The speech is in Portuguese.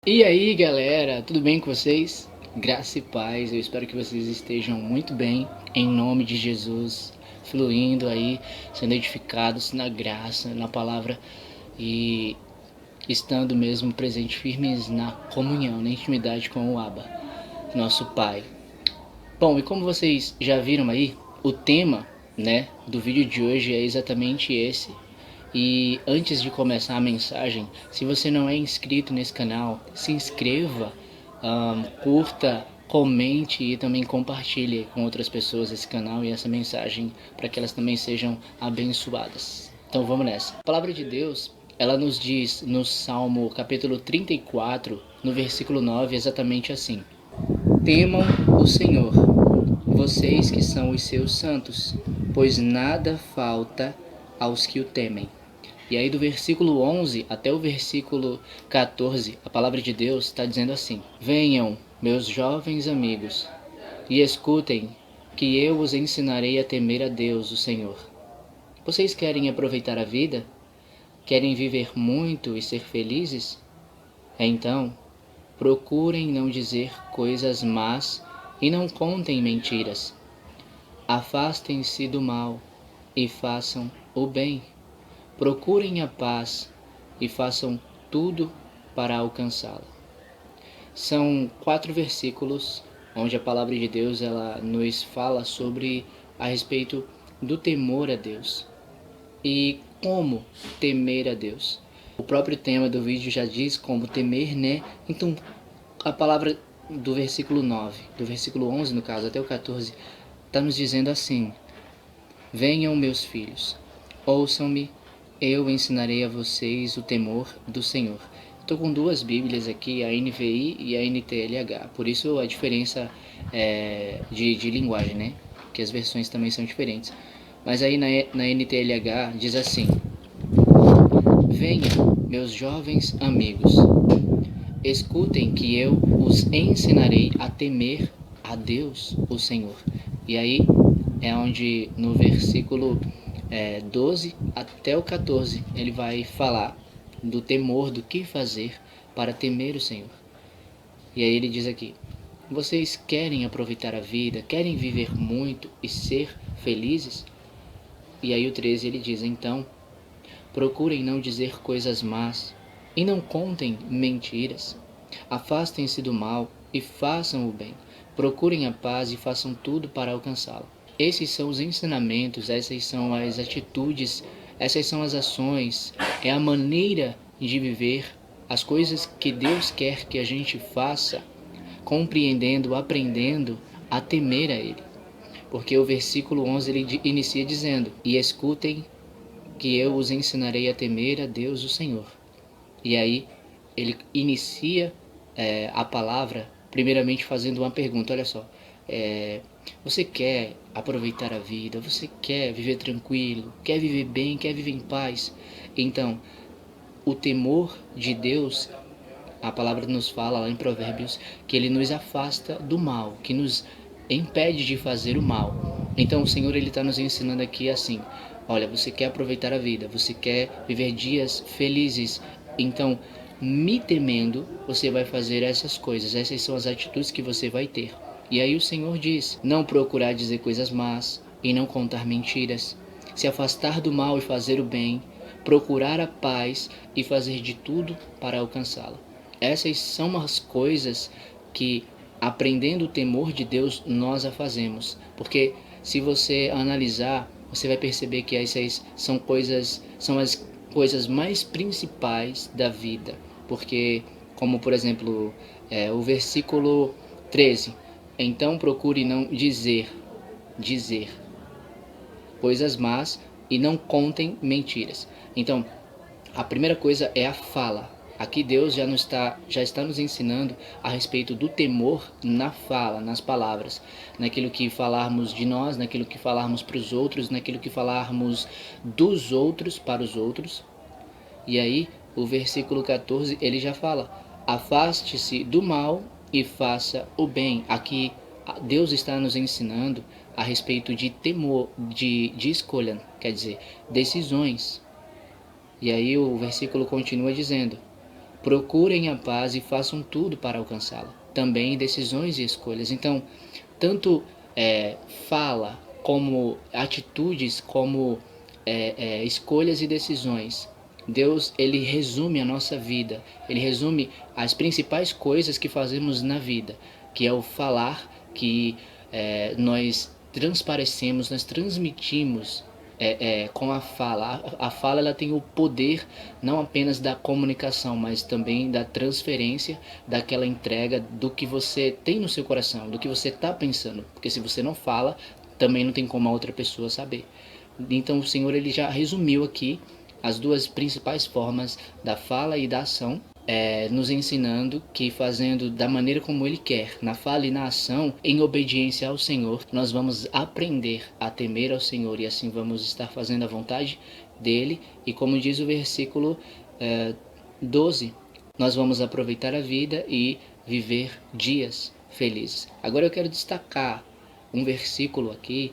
E aí galera, tudo bem com vocês? Graça e paz, eu espero que vocês estejam muito bem, em nome de Jesus, fluindo aí, sendo edificados na graça, na palavra e estando mesmo presente firmes na comunhão, na intimidade com o Abba, nosso Pai. Bom, e como vocês já viram aí, o tema, do vídeo de hoje é exatamente esse. E antes de começar a mensagem, se você não é inscrito nesse canal, se inscreva, curta, comente e também compartilhe com outras pessoas esse canal e essa mensagem para que elas também sejam abençoadas. Então vamos nessa. A palavra de Deus, ela nos diz no Salmo capítulo 34, no versículo 9, exatamente assim: Temam o Senhor, vocês que são os seus santos, pois nada falta aos que o temem. E aí do versículo 11 até o versículo 14, a palavra de Deus está dizendo assim: Venham, meus jovens amigos, e escutem, que eu os ensinarei a temer a Deus, o Senhor. Vocês querem aproveitar a vida? Querem viver muito e ser felizes? Então, procurem não dizer coisas más e não contem mentiras. Afastem-se do mal e façam o bem. Procurem a paz e façam tudo para alcançá-la. São 4 versículos onde a palavra de Deus ela nos fala sobre a respeito do temor a Deus e como temer a Deus. O próprio tema do vídeo já diz como temer, né? Então, a palavra do versículo 9, do versículo 11 no caso, até o 14, está nos dizendo assim: Venham, meus filhos, ouçam-me, eu ensinarei a vocês o temor do Senhor. Estou com 2 Bíblias aqui, a NVI e a NTLH, por isso a diferença de linguagem, né? Que as versões também são diferentes. Mas aí na NTLH diz assim: Venham, meus jovens amigos, escutem que eu os ensinarei a temer a Deus, o Senhor. E aí é onde no versículo 12 até o 14 ele vai falar do temor, do que fazer para temer o Senhor. E aí ele diz aqui: vocês querem aproveitar a vida, querem viver muito e ser felizes? E aí o 13 ele diz: então, procurem não dizer coisas más e não contem mentiras. Afastem-se do mal e façam o bem. Procurem a paz e façam tudo para alcançá-la. Esses são os ensinamentos, essas são as atitudes, essas são as ações, é a maneira de viver as coisas que Deus quer que a gente faça, compreendendo, aprendendo a temer a Ele. Porque o versículo 11 ele inicia dizendo: E escutem que eu os ensinarei a temer a Deus o Senhor. E aí ele inicia a palavra primeiramente fazendo uma pergunta. Olha só, você quer aproveitar a vida? Você quer viver tranquilo? Quer viver bem? Quer viver em paz? Então, o temor de Deus, a palavra nos fala lá em Provérbios que ele nos afasta do mal, que nos impede de fazer o mal. Então o Senhor ele está nos ensinando aqui assim: olha, você quer aproveitar a vida, você quer viver dias felizes, então me temendo você vai fazer essas coisas, essas são as atitudes que você vai ter. E aí o Senhor diz: não procurar dizer coisas más e não contar mentiras, se afastar do mal e fazer o bem, procurar a paz e fazer de tudo para alcançá-la. Essas são as coisas que, aprendendo o temor de Deus, nós a fazemos. Porque se você analisar, você vai perceber que essas são as coisas mais principais da vida. Porque, como por exemplo, o versículo 13: então procure não dizer coisas más e não contem mentiras. Então, a primeira coisa é a fala. Aqui Deus já está nos ensinando a respeito do temor na fala, nas palavras, naquilo que falarmos de nós, naquilo que falarmos para os outros, naquilo que falarmos dos outros para os outros. E aí, o versículo 14, ele já fala: afaste-se do mal e faça o bem. Aqui Deus está nos ensinando a respeito de temor, de escolha, quer dizer, decisões. E aí o versículo continua dizendo: procurem a paz e façam tudo para alcançá-la. Também decisões e escolhas. Então, tanto fala como atitudes, como escolhas e decisões. Deus, ele resume a nossa vida, ele resume as principais coisas que fazemos na vida, que é o falar, que nós transparecemos, nós transmitimos com a fala. A fala, ela tem o poder não apenas da comunicação, mas também da transferência, daquela entrega do que você tem no seu coração, do que você está pensando. Porque se você não fala, também não tem como a outra pessoa saber. Então o Senhor, ele já resumiu aqui as duas principais formas da fala e da ação, nos ensinando que fazendo da maneira como Ele quer, na fala e na ação, em obediência ao Senhor, nós vamos aprender a temer ao Senhor e assim vamos estar fazendo a vontade dEle. E como diz o versículo 12, nós vamos aproveitar a vida e viver dias felizes. Agora eu quero destacar um versículo aqui